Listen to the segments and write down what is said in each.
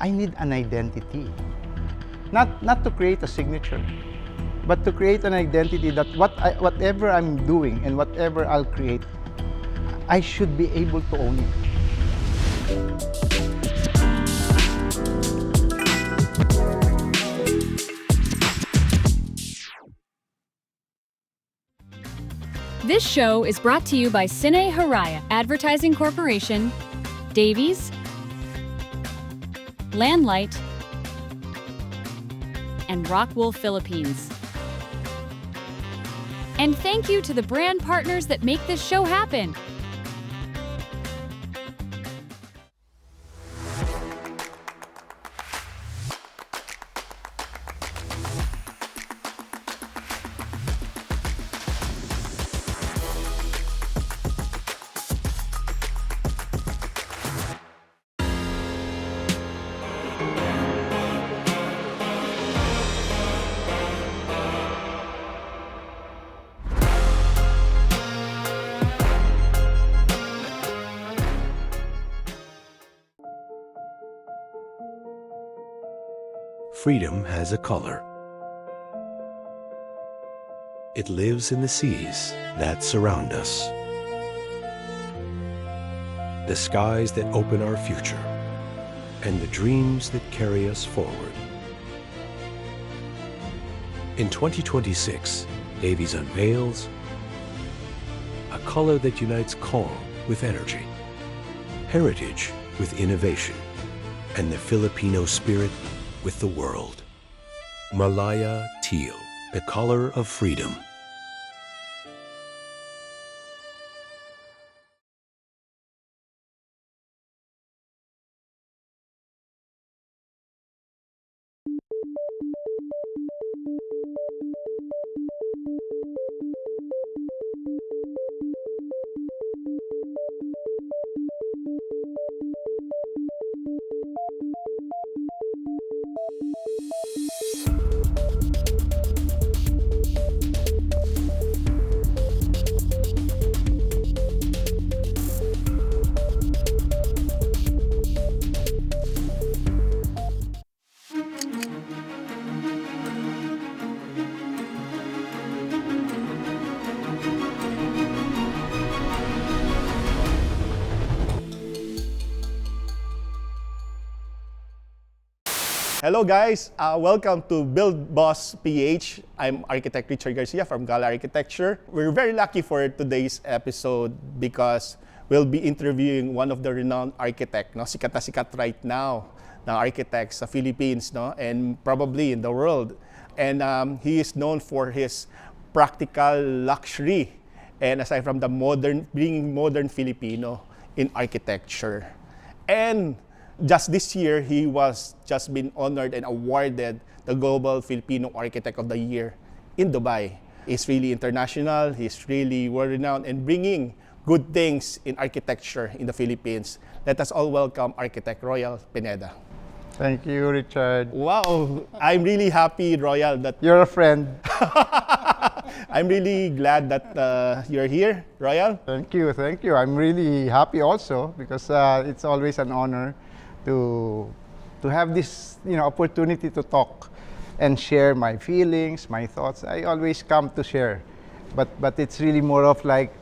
I need an identity. Not to create a signature, but to create an identity that whatever I'm doing and whatever I'll create, I should be able to own it. This show is brought to you by Cine Haraya Advertising Corporation, Davies, Landlight, and Rockwool Philippines. And thank you to the brand partners that make this show happen. Freedom has a color. It lives in the seas that surround us, the skies that open our future, and the dreams that carry us forward. In 2026, Davies unveils a color that unites calm with energy, heritage with innovation, and the Filipino spirit with the world. Malaya Teal, the color of freedom. Hello guys, welcome to Build Boss PH. I'm Architect Richard Garcia from Gala Architecture. We're very lucky for today's episode because we'll be interviewing one of the renowned architect, no? Sikat na sikat right now na architects sa Philippines, no? And probably in the world. And he is known for his practical luxury and aside from the bringing modern Filipino in architecture. And just this year, he was just been honored and awarded the Global Filipino Architect of the Year in Dubai. He's really international, he's really world-renowned and bringing good things in architecture in the Philippines. Let us all welcome Architect Royal Pineda. Thank you, Richard. Wow, I'm really happy, Royal, that You're a friend. I'm really glad that you're here, Royal. Thank you, thank you. I'm really happy also because it's always an honor to have this opportunity to talk and share my feelings, my thoughts. I always come to share, but it's really more of like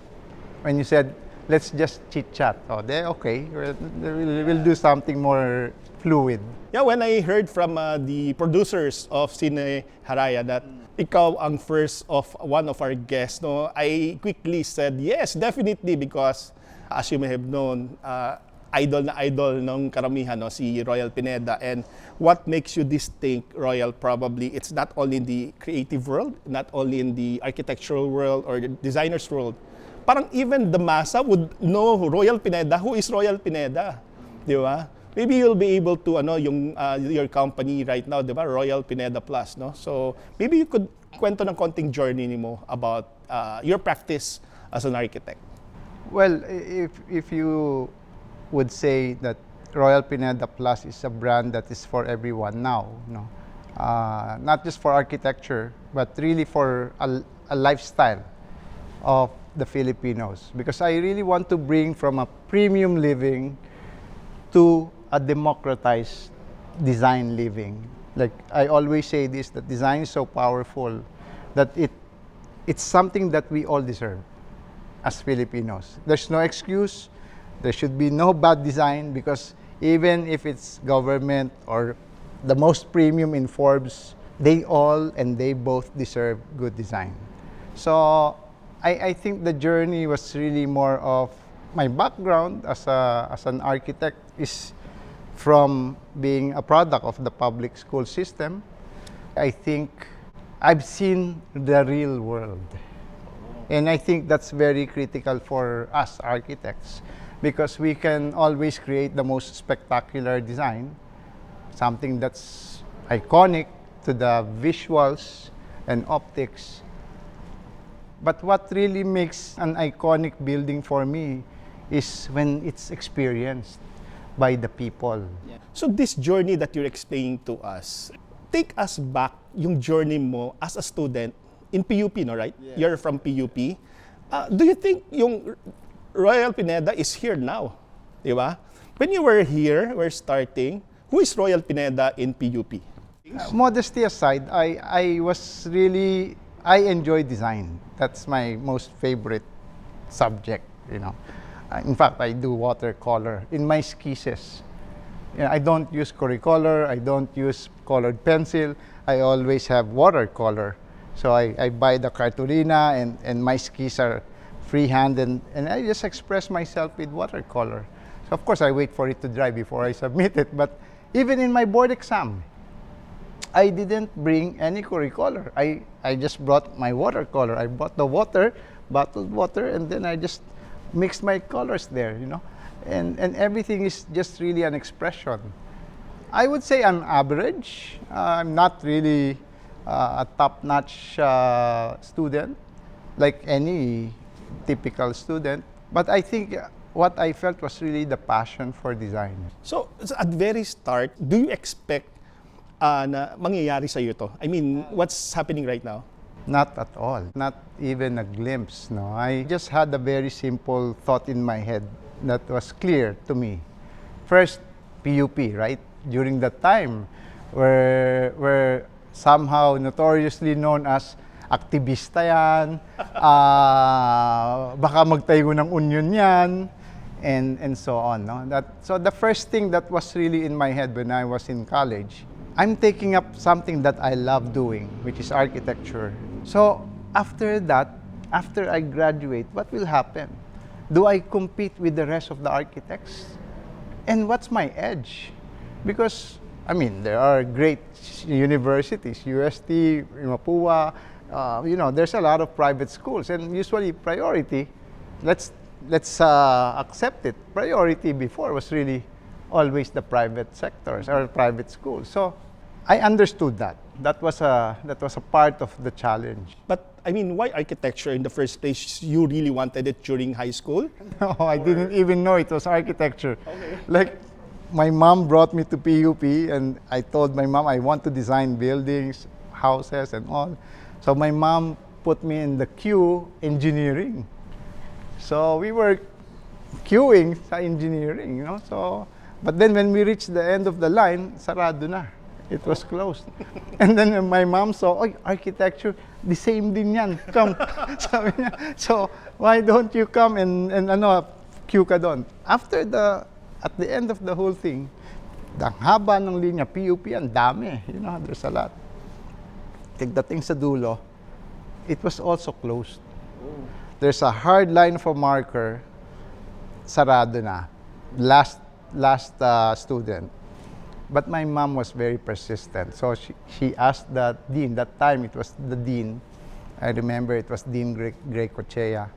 when you said let's just chit chat. Oh, okay, we'll do something more fluid. Yeah, when I heard from the producers of Cine Haraya that ikaw ang first of one of our guests, no, I quickly said yes, definitely, because as you may have known, idol na idol ng karamihan, no, si Royal Pineda. And what makes you distinct, Royal, probably it's not only in the creative world, not only in the architectural world or the designer's world. Parang even the massa would know Royal Pineda. Who is Royal Pineda? Di ba? Maybe you'll be able to yung your company right now, di ba? Royal Pineda Plus, no? So maybe you could kwento ng konting journey mo about your practice as an architect. Well, if you would say that Royal Pineda Plus is a brand that is for everyone now, no? Not just for architecture, but really for a lifestyle of the Filipinos. Because I really want to bring from a premium living to a democratized design living. Like I always say this, that design is so powerful that it's something that we all deserve as Filipinos. There's no excuse. There should be no bad design, because even if it's government or the most premium in Forbes, they both deserve good design. So I think the journey was really more of my background as an architect is from being a product of the public school system. I think I've seen the real world. And I think that's very critical for us architects, because we can always create the most spectacular design, something that's iconic to the visuals and optics. But what really makes an iconic building for me is when it's experienced by the people. So this journey that you're explaining to us, take us back yung journey mo as a student in PUP, no, right? Yes. You're from PUP. Do you think yung Royal Pineda is here now? Di ba? When you were here, we're starting, who is Royal Pineda in PUP? Modesty aside, I enjoy design. That's my most favorite subject, you know. In fact, I do watercolor in my skisses. You know, I don't use Coricolor, I don't use colored pencil, I always have watercolor. So I buy the cartolina and my skis are freehand and I just express myself with watercolor. So of course I wait for it to dry before I submit it, but even in my board exam, I didn't bring any Coricolor. I just brought my watercolor. I bought the water, bottled water, and then I just mixed my colors there, you know. And everything is just really an expression. I would say I'm average. I'm not really a top-notch student, like any typical student. But I think what I felt was really the passion for design. So at very start, do you expect na mangyayari sa iyo to? I mean, what's happening right now? Not at all. Not even a glimpse, no. I just had a very simple thought in my head that was clear to me. First, PUP, right? During that time, we're somehow notoriously known as aktivista yan, baka magtayo ng union yan, and so on. No? So the first thing that was really in my head when I was in college, I'm taking up something that I love doing, which is architecture. So after that, after I graduate, what will happen? Do I compete with the rest of the architects? And what's my edge? Because, I mean, there are great universities, UST, Mapua, you know, there's a lot of private schools, and usually priority, let's accept it. Priority before was really always the private sectors or private schools. So I understood that. That was a part of the challenge. But I mean, why architecture in the first place? You really wanted it during high school? No, I didn't even know it was architecture. Okay. Like, my mom brought me to PUP, and I told my mom I want to design buildings, houses, and all. So my mom put me in the queue engineering. So we were queuing sa engineering, you know. So, but then when we reached the end of the line, sarado na. It was closed. And then my mom saw, oh, architecture, the same din yan. Come. Sabi niya, so why don't you come and queue ka doon? At the end of the whole thing, ang haba ng linya, PUP, ang dami. You know, there's a lot. Pagdating sa dulo, it was also closed. There's a hard line for marker, sarado na. Last student. But my mom was very persistent. So she asked the dean, that time it was the dean. I remember it was Dean Grecochea.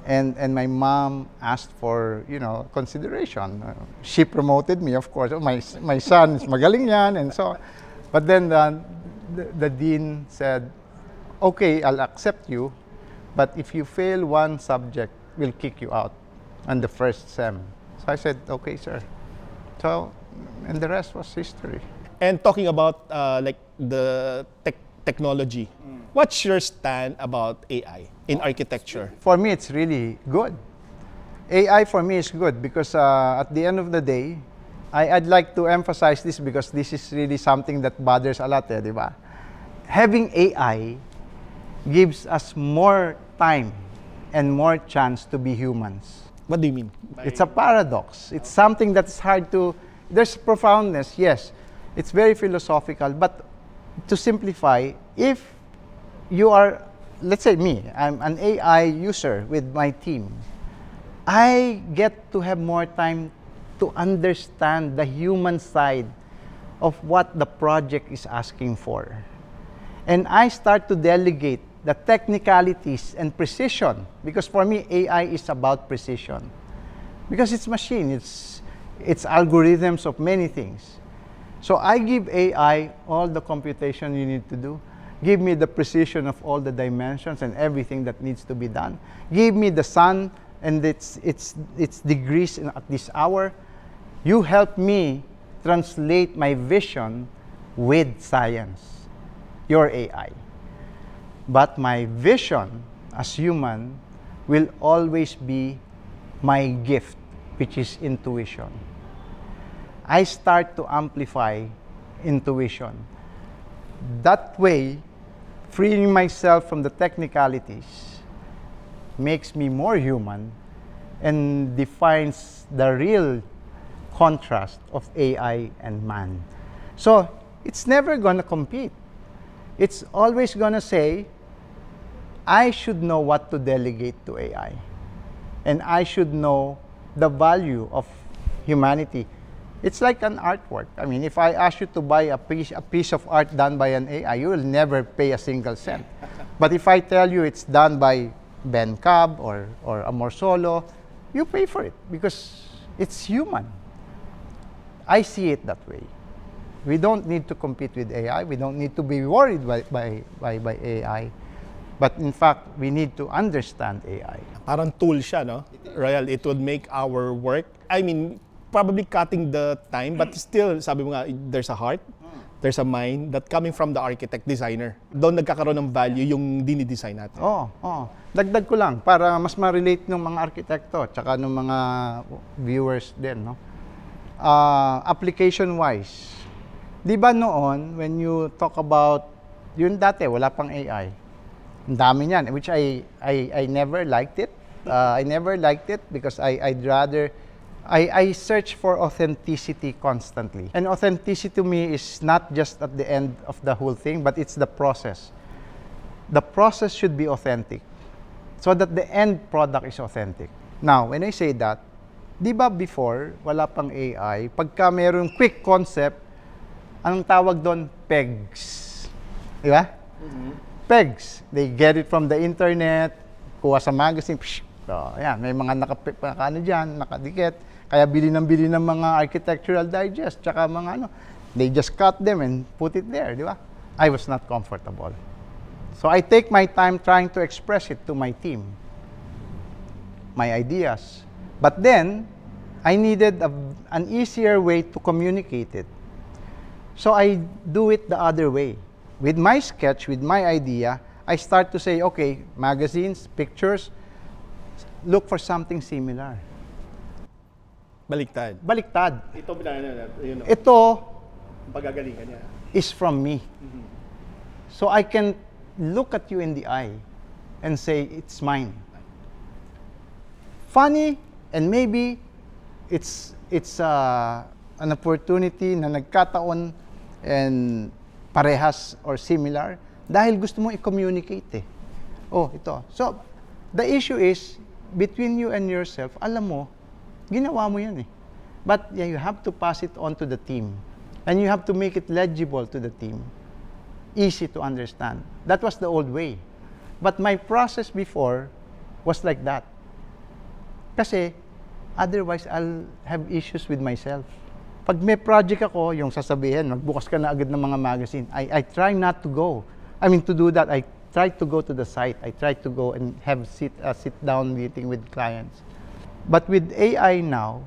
And my mom asked for, you know, consideration. She promoted me, of course. Oh, my son is magaling yan, and so. But then the dean said, okay, I'll accept you, but if you fail one subject, we'll kick you out on the first sem. So I said, okay, sir. So, and the rest was history. And talking about like the technology, what's your stand about AI in architecture? For me, it's really good. AI for me is good because at the end of the day, I'd like to emphasize this because this is really something that bothers a lot, di ba? Having AI gives us more time and more chance to be humans. What do you mean? It's a paradox. It's something that's hard to, there's profoundness, yes. It's very philosophical, but to simplify, if you are, let's say me, I'm an AI user with my team, I get to have more time to understand the human side of what the project is asking for. And I start to delegate the technicalities and precision, because for me, AI is about precision. Because it's machine, it's algorithms of many things. So I give AI all the computation you need to do. Give me the precision of all the dimensions and everything that needs to be done. Give me the sun and its degrees at this hour. You help me translate my vision with science, your AI. But my vision as human will always be my gift, which is intuition. I start to amplify intuition. That way, freeing myself from the technicalities makes me more human and defines the real contrast of AI and man. So it's never gonna compete. It's always gonna say, I should know what to delegate to AI. And I should know the value of humanity. It's like an artwork. I mean, if I ask you to buy a piece of art done by an AI, you will never pay a single cent. But if I tell you it's done by Ben Cab or Amor Solo, you pay for it because it's human. I see it that way. We don't need to compete with AI. We don't need to be worried by AI. But in fact, we need to understand AI. Parang tool siya, no? Royal, it would make our work. I mean, probably cutting the time, but still, sabi mo nga, there's a heart, there's a mind that coming from the architect, designer. Doon nagkakaroon ng value yung dinidesign natin. Dagdag ko lang para mas ma-relate ng mga arkitekto tsaka ng mga viewers din, no? Application-wise, di ba noon, when you talk about, yun dati, wala pang AI. Ang dami niyan, which I never liked it. I never liked it because I'd rather, I search for authenticity constantly. And authenticity to me is not just at the end of the whole thing, but it's the process. The process should be authentic so that the end product is authentic. Now, when I say that, di ba before, wala pang AI, pagka mayroong quick concept, anong tawag doon? Pegs. Di ba? Pegs. They get it from the internet, kuha sa magazine, ayan, may mga nakadikit. Kaya bili ng mga architectural digest, tsaka mga ano, they just cut them and put it there, di ba? I was not comfortable. So I take my time trying to express it to my team, my ideas. But then, I needed an easier way to communicate it. So I do it the other way. With my sketch, with my idea, I start to say, okay, magazines, pictures, look for something similar. Baliktad. Ito, Ito pagagalingan niya. is from me. So I can look at you in the eye and say, it's mine. Funny, and maybe it's an opportunity na nagkataon and parehas or similar dahil gusto mo i-communicate eh. Ito. So, the issue is, between you and yourself, alam mo, ginawa mo yan eh. But yeah, you have to pass it on to the team. And you have to make it legible to the team. Easy to understand. That was the old way. But my process before was like that. Kasi, otherwise, I'll have issues with myself. Pag may project ako, yung sasabihin, magbukas ka na agad ng mga magazine, I try not to go. I mean, to do that, I try to go to the site. I try to go and have sit-down meeting with clients. But with AI now,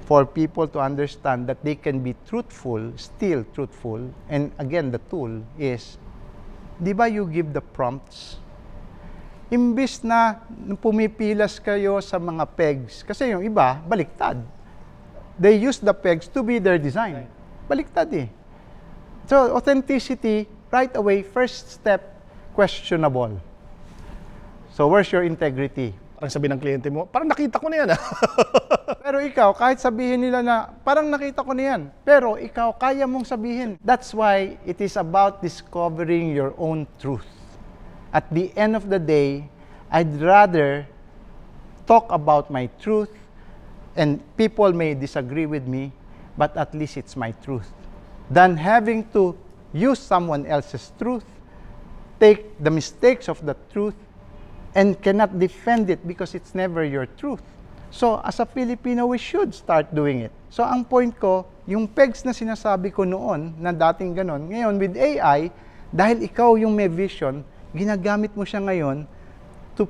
for people to understand that they can be truthful, still truthful, and again, the tool is, di ba you give the prompts? Imbis na pumipilas kayo sa mga pegs, kasi yung iba, baliktad. they use the pegs to be their design. Baliktad eh. So, authenticity, right away, first step, questionable. So, where's your integrity? Parang sabi ng kliyente mo, parang nakita ko na yan. Pero ikaw, kahit sabihin nila na, parang nakita ko na yan. Pero ikaw, kaya mong sabihin. That's why it is about discovering your own truth. At the end of the day, I'd rather talk about my truth, and people may disagree with me, but at least it's my truth, than having to use someone else's truth, take the mistakes of the truth, and cannot defend it because it's never your truth. So, as a Filipino, we should start doing it. So, ang point ko, yung pegs na sinasabi ko noon, na dating ganon, ngayon with AI, dahil ikaw yung may vision, ginagamit mo siya ngayon to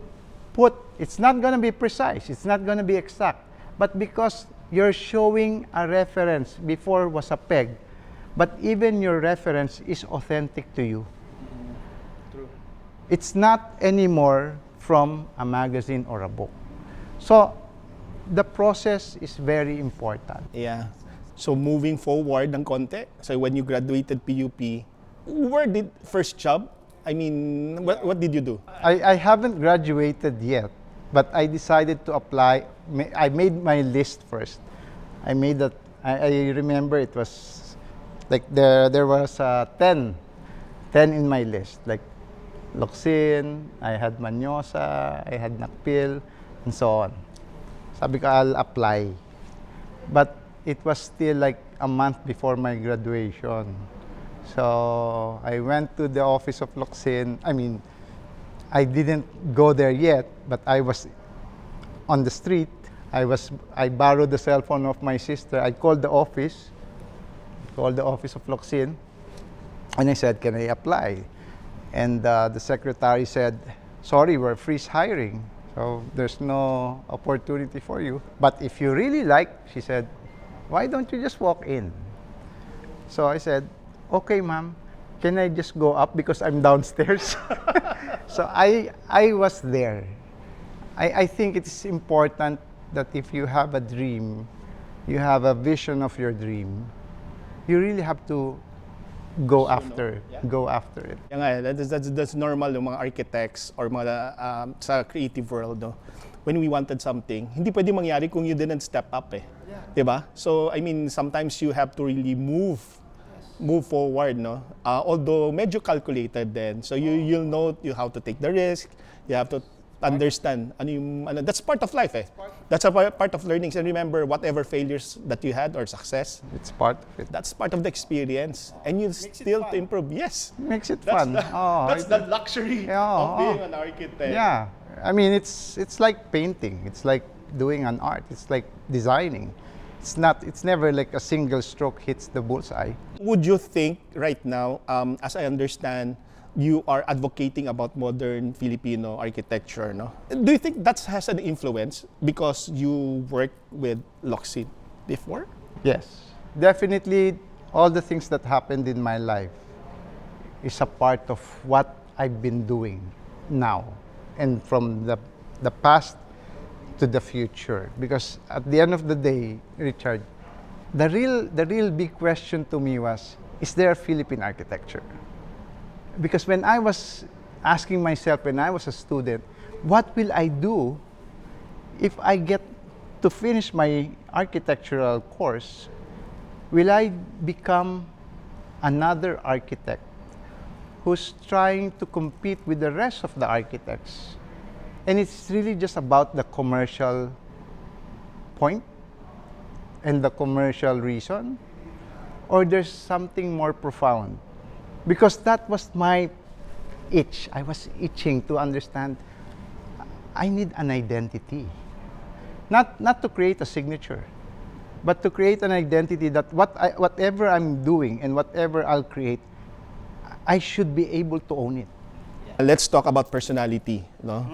put, it's not gonna be precise, it's not gonna be exact, but because you're showing a reference, before was a peg, but even your reference is authentic to you. True. It's not anymore from a magazine or a book. So, the process is very important. Yeah. So moving forward ng konti, so when you graduated PUP, where did first job? I mean, what did you do? I haven't graduated yet, but I decided to apply. I made my list first. I remember it was like there was 10 in my list, like Locsin, I had Manyosa, I had Nakpil, and so on. Sabi ko, I'll apply. But it was still like a month before my graduation. So I went to the office of Locsin. I mean, I didn't go there yet, but I was on the street. I borrowed the cell phone of my sister. I called the office of Locsin, and I said, can I apply? And the secretary said, sorry, we're freeze hiring, so there's no opportunity for you. But if you really like, she said, why don't you just walk in? So I said, okay, ma'am, can I just go up because I'm downstairs? So I was there. I think it's important that if you have a dream, you have a vision of your dream, you really have to go after it. Yan nga, that's normal yung mga architects or mga sa creative world, no? When we wanted something, hindi pwede mangyari kung you didn't step up eh. Yeah. Diba? So I mean, sometimes you have to really move forward, no? Although medyo calculated then. So you'll know how to take the risk, you have to understand that's part of life eh. That's a part of learning. And remember, whatever failures that you had or success, It's part of it. that's part of the experience, and you still to improve. Yes, Makes it fun. that's the luxury of being an architect. Yeah, I mean it's like painting. It's like doing an art. It's like designing. It's never like a single stroke hits the bullseye. Would you think right now, as I understand, you are advocating about modern Filipino architecture, no? Do you think that has an influence because you worked with Locsin before? Yes, definitely. All the things that happened in my life is a part of what I've been doing now, and from the past to the future. Because at the end of the day, Richard, the real big question to me was, is there a Philippine architecture? Because when I was asking myself when I was a student, what will I do if I get to finish my architectural course? Will I become another architect who's trying to compete with the rest of the architects? And it's really just about the commercial point and the commercial reason? Or there's something more profound? Because that was my itch. I was itching to understand I need an identity. Not to create a signature, but to create an identity that whatever I'm doing and whatever I'll create, I should be able to own it. Let's talk about personality, no?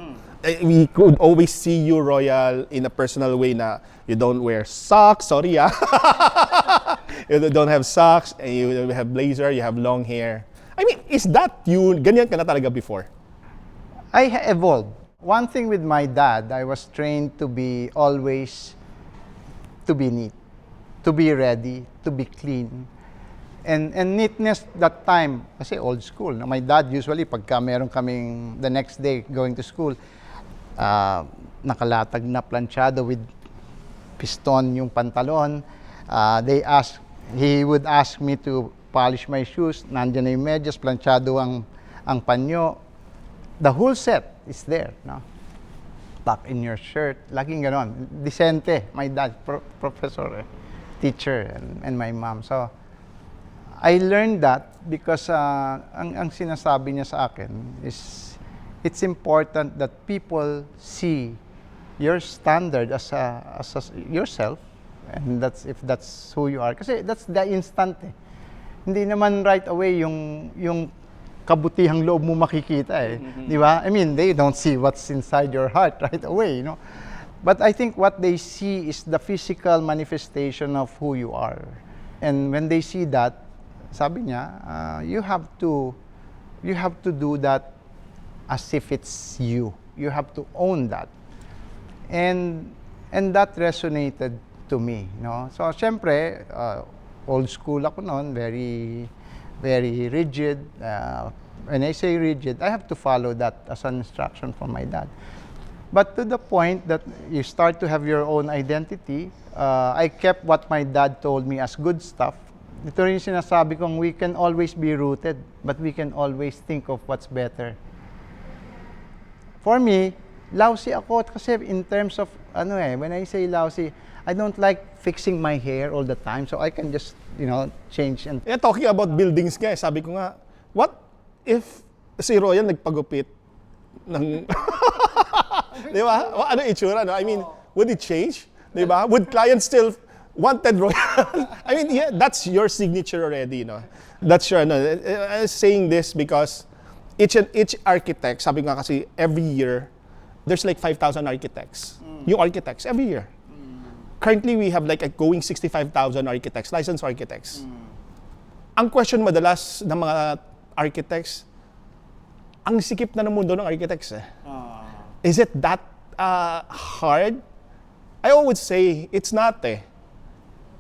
We could always see you, Royal, in a personal way na you don't wear socks, sorry you don't have socks, and you have blazer, you have long hair. I mean, is that you? Ganyan ka na talaga before? I evolved. One thing with my dad, I was trained to be always to be neat. to be ready, to be clean. And neatness that time, kasi old school. My dad usually, pagka meron kaming the next day going to school, nakalatag na planchado with piston yung pantalon. He would ask me to polish my shoes. Nandiyan na yung medyas, planchado ang panyo. The whole set is there, no? Tuck in your shirt, laging ganon. Decente, my dad, professor, teacher, and my mom. So, I learned that because ang sinasabi niya sa akin is it's important that people see your standard as yourself, and if that's who you are. Kasi that's the instant eh. Hindi naman right away yung kabutihang loob mo makikita eh. Di ba? I mean, they don't see what's inside your heart right away, you know. But I think what they see is the physical manifestation of who you are. And when they see that, sabi niya, you have to do that as if it's you. You have to own that. And that resonated to me, no? So, syempre, old school ako noon, very very rigid. When I say rigid, I have to follow that as an instruction from my dad. But to the point that you start to have your own identity, I kept what my dad told me as good stuff. Ito rin yung sinasabi kong we can always be rooted, but we can always think of what's better. For me, lousy ako kasi in terms of, when I say lousy, I don't like fixing my hair all the time, so I can just, change. And Yeah, talking about buildings nga, sabi ko nga, what if si Royal nagpagupit ng... Di ba? Ano itsura, no? I mean, would it change? Di ba? Would clients still wanted Royal? I mean, yeah, that's your signature already, That's your, I was saying this because each architect, sabi nga kasi every year, there's like 5,000 architects. New architects, every year. Currently, we have like going 65,000 architects, licensed architects. Ang question madalas ng mga architects, ang sikip na ng mundo ng architects eh. Is it that hard? I always say, it's not eh.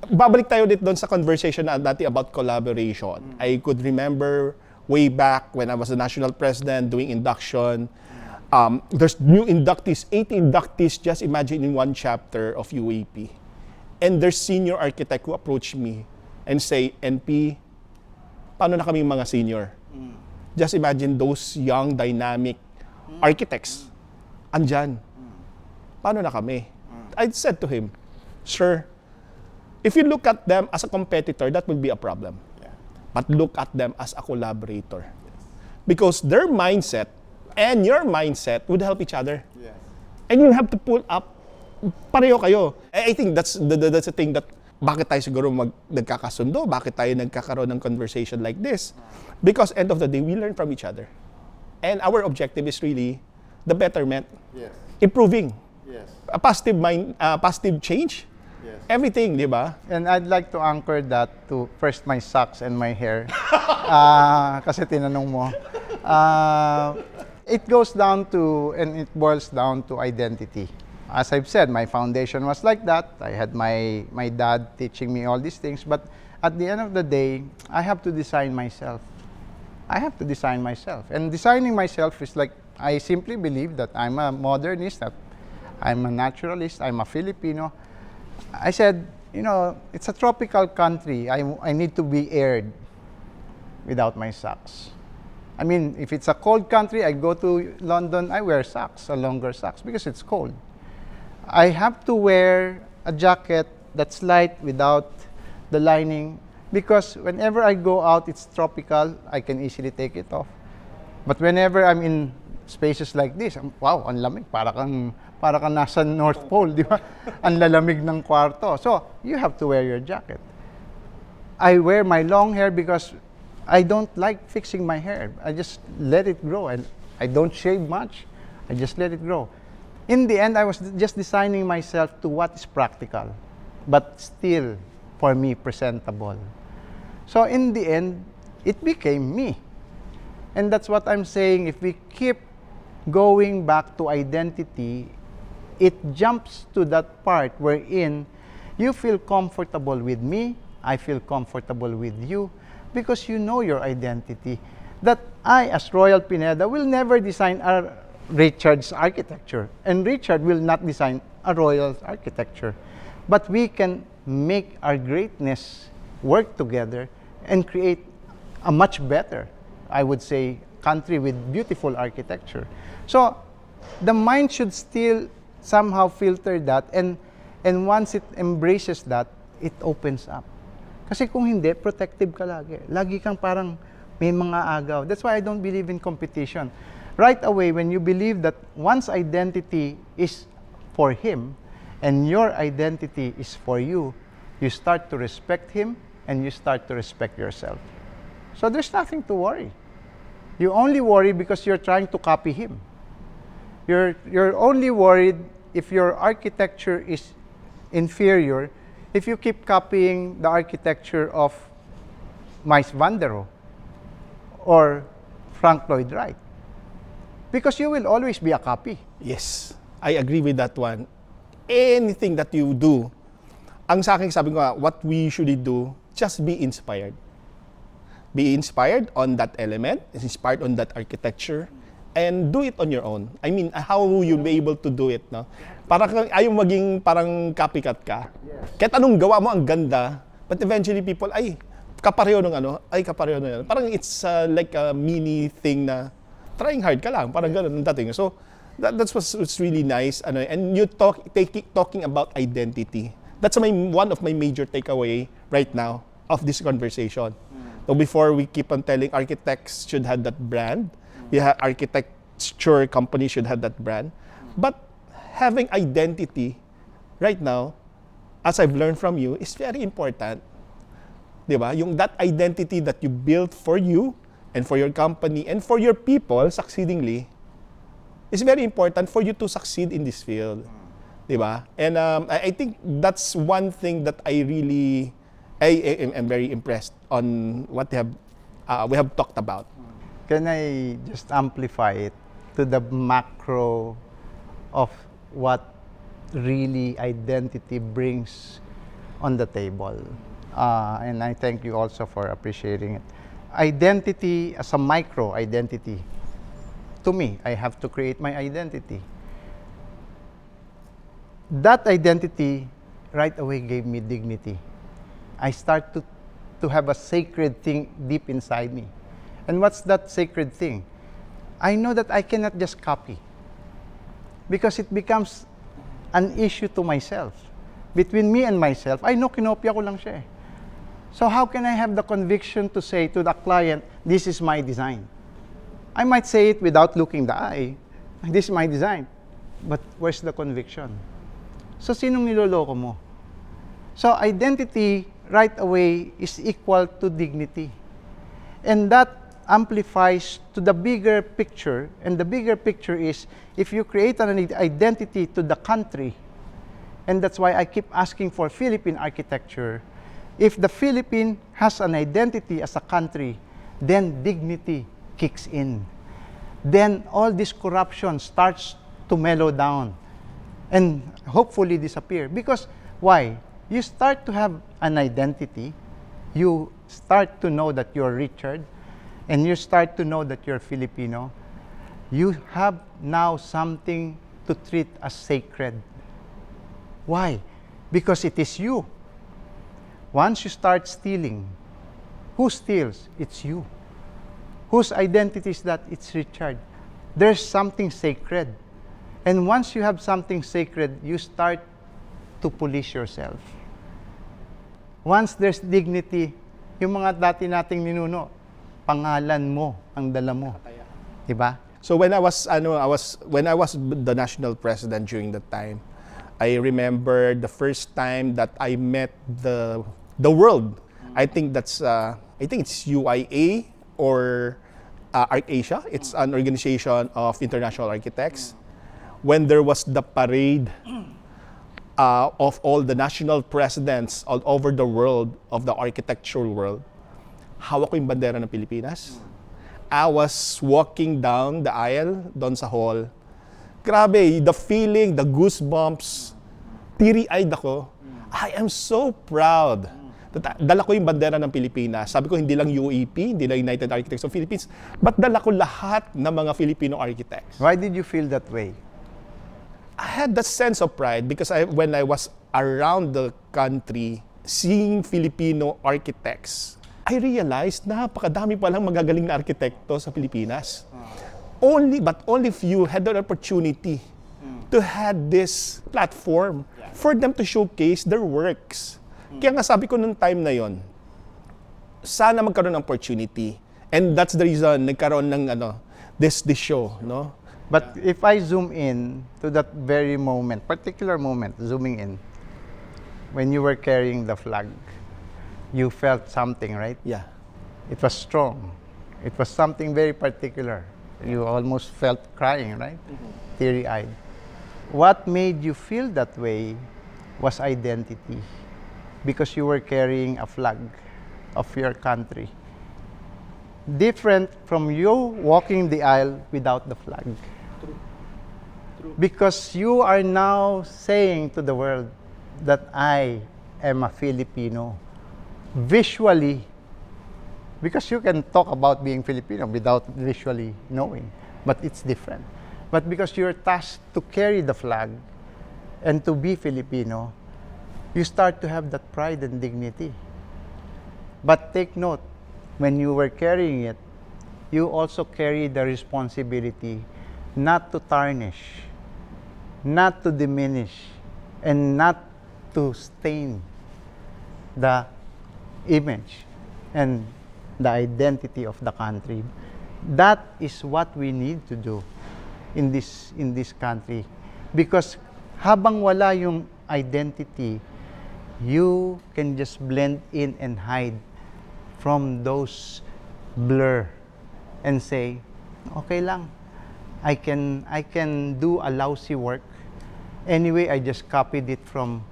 Babalik tayo dito doon sa conversation na dati about collaboration. I could remember way back when I was the national president doing induction. There's new inductees, 80 inductees, just imagine in one chapter of UAP. And there's senior architect who approached me and say, NP, paano na kami mga senior? Just imagine those young, dynamic architects. Andyan. Paano na kami? I said to him, sir, if you look at them as a competitor, that will be a problem. But look at them as a collaborator. Because their mindset and your mindset would help each other. And you have to pull up, pareho kayo. I think that's the thing that bakit tayo siguro nagkakasundo, bakit tayo nagkakaroon ng conversation like this. Because end of the day, we learn from each other. And our objective is really the betterment, improving, a positive change, everything, di ba? And I'd like to anchor that to first my socks and my hair. Kasi tinanong mo. It goes down to, and it boils down to identity. As I've said, my foundation was like that. I had my dad teaching me all these things. But at the end of the day, I have to design myself. I have to design myself. And designing myself is like, I simply believe that I'm a modernist, that I'm a naturalist, I'm a Filipino. I said, it's a tropical country. I need to be aired without my socks. I mean, if it's a cold country, I go to London, I wear socks, a longer socks, because it's cold. I have to wear a jacket that's light without the lining, because whenever I go out, it's tropical, I can easily take it off. But whenever I'm in spaces like this, wow, ang lamig, para kang nasa North Pole, di ba? Ang lalamig ng kwarto. So, you have to wear your jacket. I wear my long hair because I don't like fixing my hair. I just let it grow, and I don't shave much. I just let it grow. In the end, I was just designing myself to what is practical, but still, for me, presentable. So in the end, it became me. And that's what I'm saying. If we keep going back to identity, it jumps to that part wherein You feel comfortable with me, I feel comfortable with you, because you know your identity. That I, as Royal Pineda, will never design Richard's architecture, and Richard will not design a Royal's architecture. But we can make our greatness work together and create a much better, I would say, country with beautiful architecture. So the mind should still somehow filter that, and once it embraces that, it opens up. Kasi kung hindi, protective ka lagi. Lagi kang parang may mga agaw. That's why I don't believe in competition. Right away, when you believe that one's identity is for him and your identity is for you, you start to respect him and you start to respect yourself. So there's nothing to worry. You only worry because you're trying to copy him. You're only worried if your architecture is inferior, if you keep copying the architecture of Mies van der Rohe or Frank Lloyd Wright. Because you will always be a copy. Yes, I agree with that one. Anything that you do, ang sa akin sabi ko nga, what we usually do, just be inspired. Be inspired on that element, inspired on that architecture, and do it on your own. I mean, how will you be able to do it, no? Para ayaw maging parang copycat ka. Yes. Kahit anong gawa mo, ang ganda, but eventually people, ay, kapareho ng ano, ay, kapareho ng ano. Parang it's like a mini thing na trying hard ka lang, parang gano'n ang dating. So, that's what's really nice. Ano, and you talking about identity. That's one of my major takeaway right now of this conversation. So before we keep on telling architects should have that brand, architecture company should have that brand. But having identity right now, as I've learned from you, is very important. Diba? Yung that identity that you built for you and for your company and for your people succeedingly is very important for you to succeed in this field. Diba? And I think that's one thing that I am very impressed on what we have talked about. Can I just amplify it to the macro of what really identity brings on the table? And I thank you also for appreciating it. Identity as a micro identity. To me, I have to create my identity. That identity right away gave me dignity. I start to have a sacred thing deep inside me. And what's that sacred thing? I know that I cannot just copy, because it becomes an issue to myself. Between me and myself, I know kinopya ko lang siya eh. So how can I have the conviction to say to the client, this is my design? I might say it without looking the eye, this is my design. But where's the conviction? So sinong niloloko mo? So identity right away is equal to dignity. And that amplifies to the bigger picture. And the bigger picture is, if you create an identity to the country, and that's why I keep asking for Philippine architecture, if the Philippines has an identity as a country, then dignity kicks in. Then all this corruption starts to mellow down and hopefully disappear. Because why? You start to have an identity, you start to know that you're Richard, and you start to know that you're Filipino. You have now something to treat as sacred. Why? Because it is you. Once you start stealing, who steals? It's you. Whose identity is that? It's Richard. There's something sacred. And once you have something sacred, you start to police yourself. Once there's dignity, yung mga dati nating ninuno, pangalan mo ang dala mo. Diba? So when I was the national president during that time, I remember the first time that I met the world. I think it's UIA or ArcAsia. It's an organization of international architects. When there was the parade of all the national presidents all over the world, of the architectural world, hawak ko yung bandera ng Pilipinas. I was walking down the aisle, doon sa hall. Grabe, the feeling, the goosebumps, teary-eyed ako. I am so proud. Dala ko yung bandera ng Pilipinas. Sabi ko, hindi lang UAP, hindi lang United Architects of Philippines, but dala ko lahat ng mga Filipino architects. Why did you feel that way? I had that sense of pride because when I was around the country, seeing Filipino architects, I realized na napakadami palang magagaling na arkitekto sa Pilipinas. Only few had the opportunity to have this platform for them to showcase their works. Kaya nga sabi ko nung time na yon, sana magkaroon ng opportunity. And that's the reason nagkaroon ng this show, no? But if I zoom in to that very moment, particular moment, zooming in, when you were carrying the flag, you felt something, right? Yeah. It was strong. It was something very particular. You almost felt crying, right? Teary-eyed. What made you feel that way was identity, because you were carrying a flag of your country. Different from you walking the aisle without the flag. True. Because you are now saying to the world that I am a Filipino. Visually, because you can talk about being Filipino without visually knowing, but it's different. But because you're tasked to carry the flag and to be Filipino, you start to have that pride and dignity. But take note, when you were carrying it, you also carry the responsibility not to tarnish, not to diminish, and not to stain the image and the identity of the country. That is what we need to do in this country. Because habang wala yung identity, you can just blend in and hide from those blur and say, okay lang, I can do a lousy work. Anyway, I just copied it from...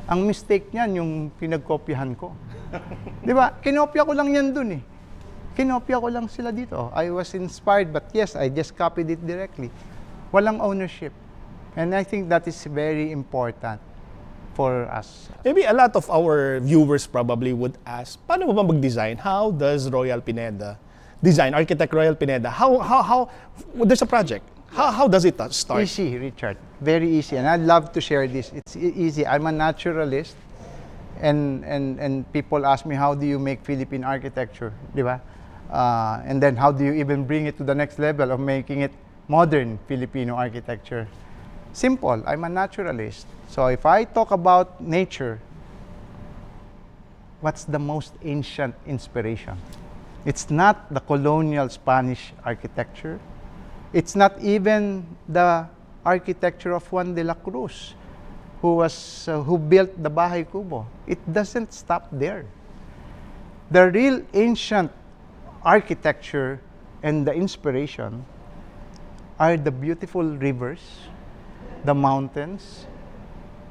Ang mistake niyan, yung pinagkopyahan ko. Di ba? Kinopya ko lang yan dun eh. Kinopya ko lang sila dito. I was inspired, but yes, I just copied it directly. Walang ownership. And I think that is very important for us. Maybe a lot of our viewers probably would ask, paano mo ba mag-design? How does Royal Pineda design? Architect Royal Pineda, how there's a project. How does it start? Easy, Richard. Very easy. And I'd love to share this. It's easy. I'm a naturalist. And people ask me, how do you make Philippine architecture? Di ba? And then how do you even bring it to the next level of making it modern Filipino architecture? Simple. I'm a naturalist. So if I talk about nature, what's the most ancient inspiration? It's not the colonial Spanish architecture. It's not even the architecture of Juan de la Cruz, who built the Bahay Kubo. It doesn't stop there. The real ancient architecture and the inspiration are the beautiful rivers, the mountains,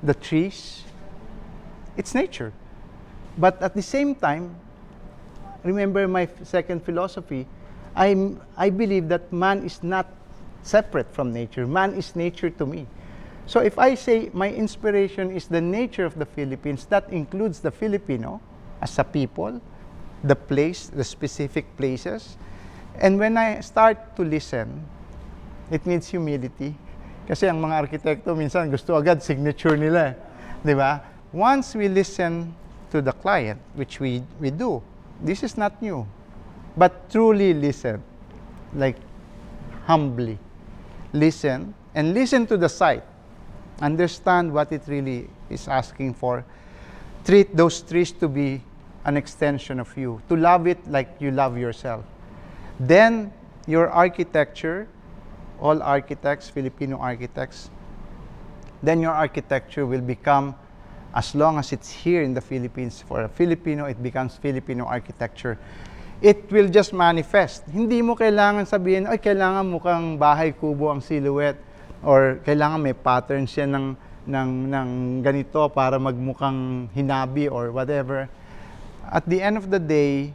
the trees. It's nature. But at the same time, remember my second philosophy, I believe that man is not separate from nature. Man is nature to me. So if I say my inspiration is the nature of the Philippines, that includes the Filipino as a people, the place, the specific places. And when I start to listen, it needs humility. Kasi ang mga arkitekto minsan gusto agad signature nila. Di ba? Once we listen to the client, which we do, this is not new. But truly listen, like humbly listen, and listen to the site. Understand what it really is asking for. Treat those trees to be an extension of you, to love it like you love yourself. Then your architecture, all architects, Filipino architects, then your architecture will become, as long as it's here in the Philippines, for a Filipino, it becomes Filipino architecture. It will just manifest. Hindi mo kailangan sabihin, ay, kailangan mukhang bahay kubo ang silhouette, or kailangan may pattern siya ng ganito para magmukhang hinabi or whatever. At the end of the day,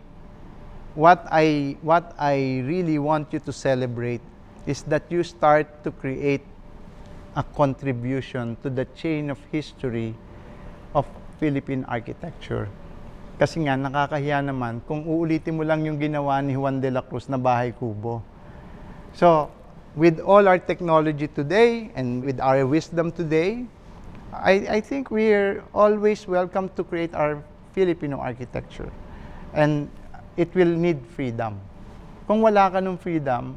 what I really want you to celebrate is that you start to create a contribution to the chain of history of Philippine architecture. Kasi nga, nakakahiya naman kung uulitin mo lang yung ginawa ni Juan de la Cruz na bahay kubo. So, with all our technology today and with our wisdom today, I think we're always welcome to create our Filipino architecture. And it will need freedom. Kung wala ka ng freedom,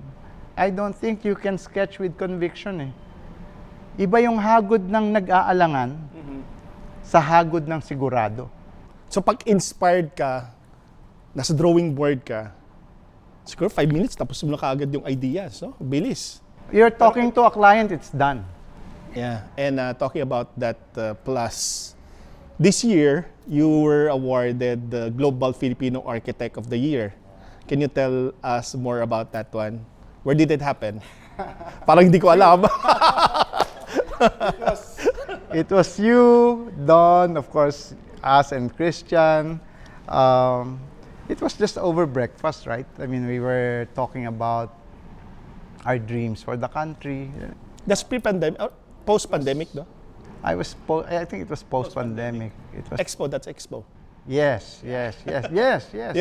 I don't think you can sketch with conviction eh. Iba yung hagod ng nag-aalangan sa hagod ng sigurado. So pag inspired ka, nasa drawing board ka, siguro 5 minutes tapos mo na kaagad yung ideas, no? Bilis. You're talking to a client, it's done. Yeah, and talking about that plus, this year, you were awarded the Global Filipino Architect of the Year. Can you tell us more about that one? Where did it happen? Parang hindi ko alam. It was you, Don, of course, us and Christian. It was just over breakfast, right? I mean, we were talking about our dreams for the country. That's pre-pandemic, post-pandemic, no? I think it was post-pandemic. It was Expo, that's Expo. yes. Yeah,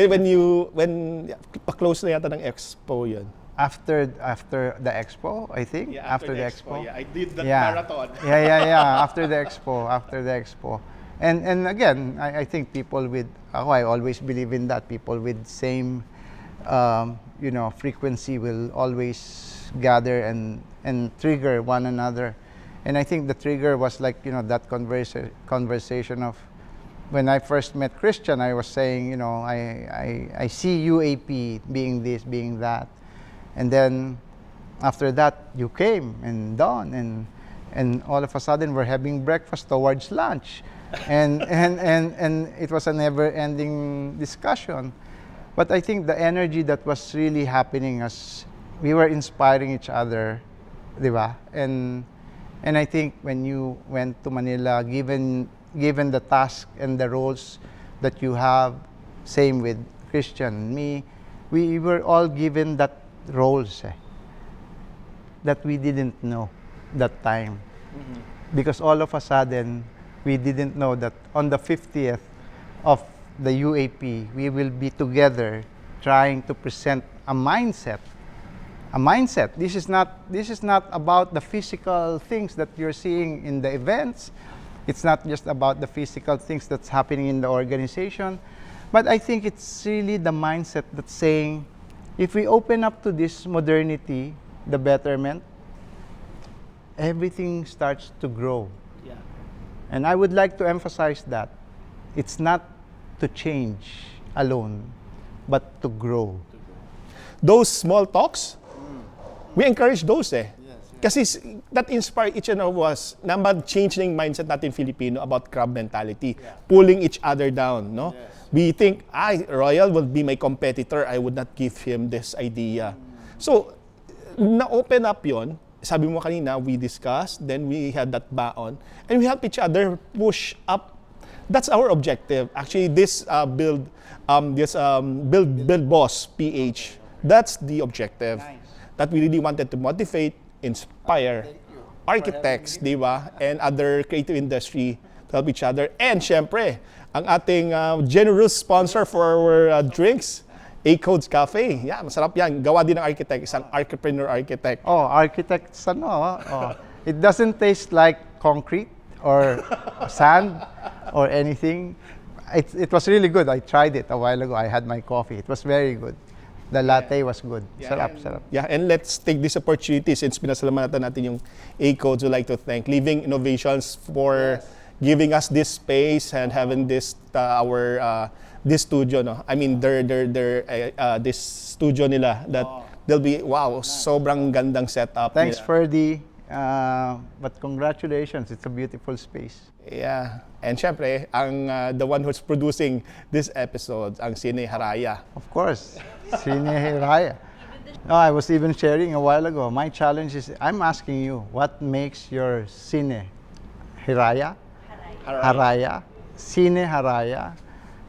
when pa-close na yata ng Expo yun. After the expo, I think. After the expo. Yeah, I did that Yeah. marathon. Yeah. After the expo. And again, I think people with I always believe in that. People with same frequency will always gather and trigger one another. And I think the trigger was like, that conversation of when I first met Christian, I was saying, I see UAP being this, being that. And then after that, you came and Don, and all of a sudden we're having breakfast towards lunch. And it was a never-ending discussion. But I think the energy that was really happening as we were inspiring each other, di ba? And I think when you went to Manila, given the task and the roles that you have, same with Christian and me, we were all given that roles that we didn't know that time. Because all of a sudden, we didn't know that on the 50th of the UAP, we will be together trying to present a mindset. A mindset. This is not about the physical things that you're seeing in the events. It's not just about the physical things that's happening in the organization. But I think it's really the mindset that's saying, if we open up to this modernity, the betterment, everything starts to grow. Yeah. And I would like to emphasize that it's not to change alone, but to grow. Those small talks, we encourage those Kasi that inspired each and of us na mag-change ng mindset natin Filipino about crab mentality. Pulling each other down, no? We think, Royal will be my competitor. I would not give him this idea. So, na-open up yon. Sabi mo kanina, we discussed, then we had that baon, and we help each other push up. That's our objective. Actually, this build boss PH. That's the objective. Nice. That we really wanted to motivate, inspire architects, di ba, and other creative industry to help each other. And syempre, ang ating generous sponsor for our drinks, acclaimed Cafe. Yeah, masarap yan. Gawa din ng architect, isang entrepreneur architect. Architects, it doesn't taste like concrete or sand or anything. It was really good. I tried it a while ago. I had my coffee. It was very good. The latte was good. Sarap. Yeah, and let's take this opportunity since pinasalamatan natin yung A-Codes. We'd like to thank Living Innovations for giving us this space and having this this studio. No, I mean this studio nila that they'll be sobrang gandang setup. Thanks, nila. Ferdy. But congratulations, it's a beautiful space. Yeah, and syempre ang the one who's producing this episode, ang Cine Haraya. Of course, Cine Hiraya. I was even sharing a while ago. My challenge is, I'm asking you, what makes your Cine Hiraya? Haraya. Cine Haraya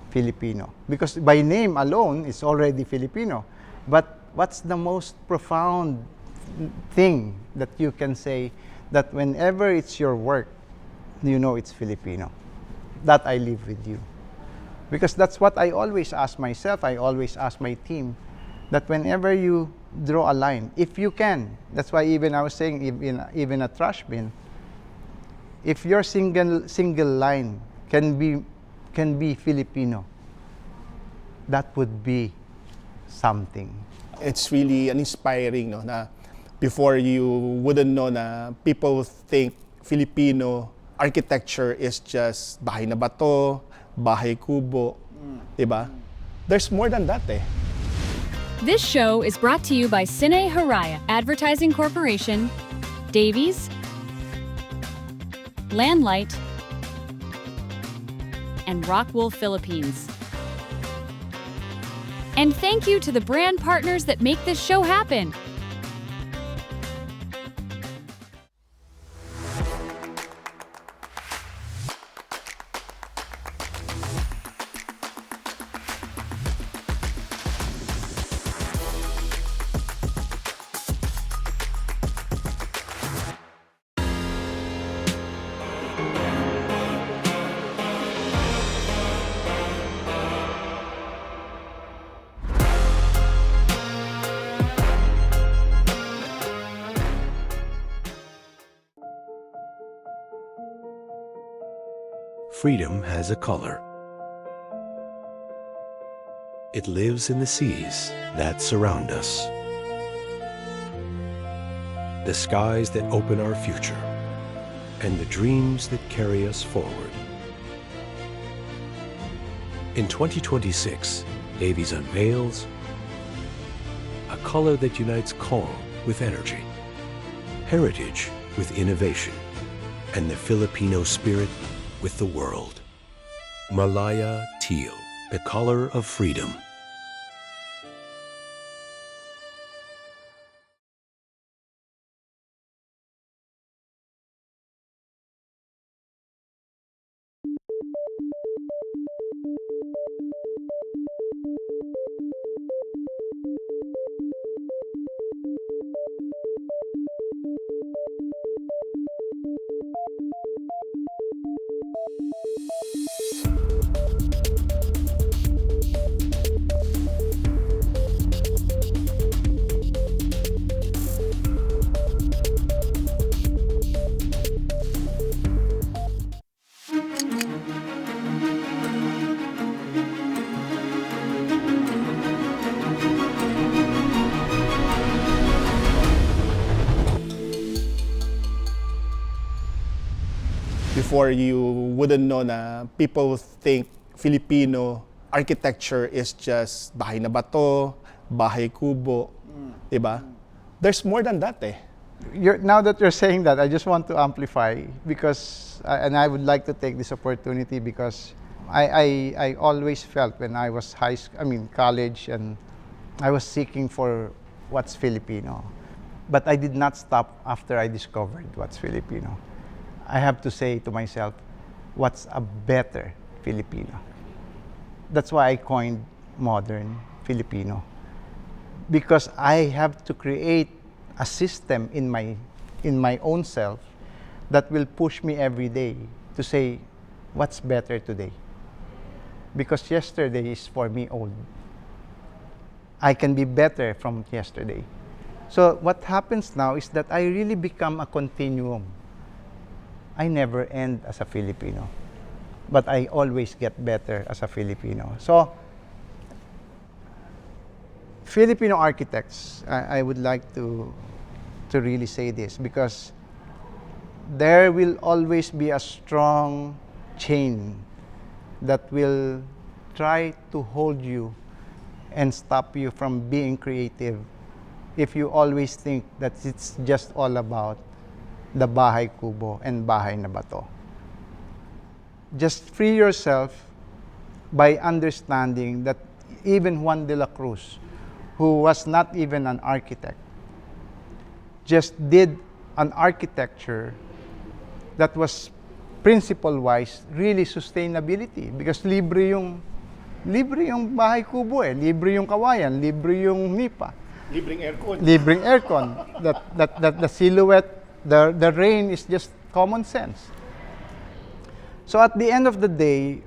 Filipino. Because by name alone, it's already Filipino. But what's the most profound thing that you can say that whenever it's your work, you know it's Filipino? that I live with you. Because that's what I always ask myself, I always ask my team, that whenever you draw a line, if you can, that's why even I was saying, even a trash bin, if your single line can be Filipino, that would be something. It's really an inspiring, no, na before you wouldn't know na people think Filipino architecture is just bahay na bato, bahay kubo, diba? There's more than that eh. This show is brought to you by Cine Haraya Advertising Corporation, Davies, Landlight, and Rockwool Philippines. And thank you to the brand partners that make this show happen. Freedom has a color. It lives in the seas that surround us, the skies that open our future, and the dreams that carry us forward. In 2026, Davies unveils a color that unites calm with energy, heritage with innovation, and the Filipino spirit with the world. Malaya Teal, the color of freedom. Before you wouldn't know na people think Filipino architecture is just bahay na bato, bahay kubo, diba? There's more than that eh. Now that you're saying that, I just want to amplify because, and I would like to take this opportunity because I always felt when I was college, and I was seeking for what's Filipino. But I did not stop after I discovered what's Filipino. I have to say to myself, what's a better Filipino? That's why I coined modern Filipino. Because I have to create a system in my own self that will push me every day to say, what's better today? Because yesterday is for me old. I can be better from yesterday. So what happens now is that I really become a continuum. I never end as a Filipino, but I always get better as a Filipino. So, Filipino architects, I would like to really say this because there will always be a strong chain that will try to hold you and stop you from being creative if you always think that it's just all about the bahay kubo and bahay na bato. Just free yourself by understanding that even Juan de la Cruz, who was not even an architect, just did an architecture that was principle-wise really sustainability because libre yung bahay kubo libre yung kawayan, libre yung nipa. Libreng aircon. Libreng aircon. That the silhouette, the rain is just common sense. So at the end of the day,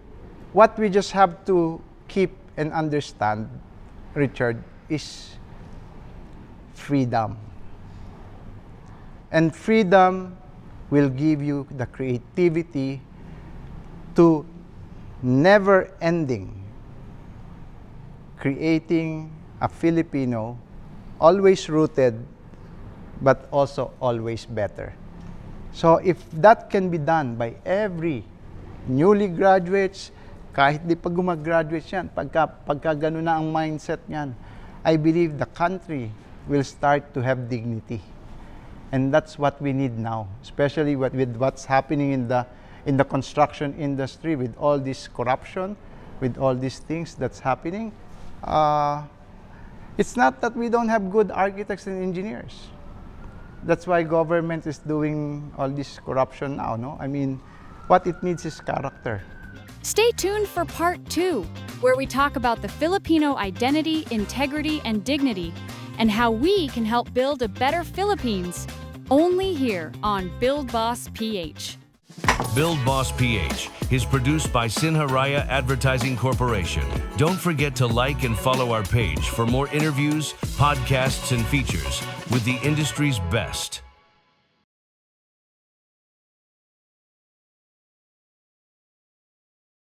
what we just have to keep and understand, Richard, is freedom. And freedom will give you the creativity to never-ending creating a Filipino always rooted but also always better. So if that can be done by every newly graduates, kahit di pa gumagraduate yan, pagka ganun na ang mindset niyan, I believe the country will start to have dignity. And that's what we need now, especially with what's happening in the construction industry, with all this corruption, with all these things that's happening. It's not that we don't have good architects and engineers. That's why government is doing all this corruption now, no? I mean, what it needs is character. Stay tuned for part 2, where we talk about the Filipino identity, integrity, and dignity, and how we can help build a better Philippines. Only here on Build Boss PH. Build Boss PH is produced by Sinharaya Advertising Corporation. Don't forget to like and follow our page for more interviews, podcasts, and features with the industry's best.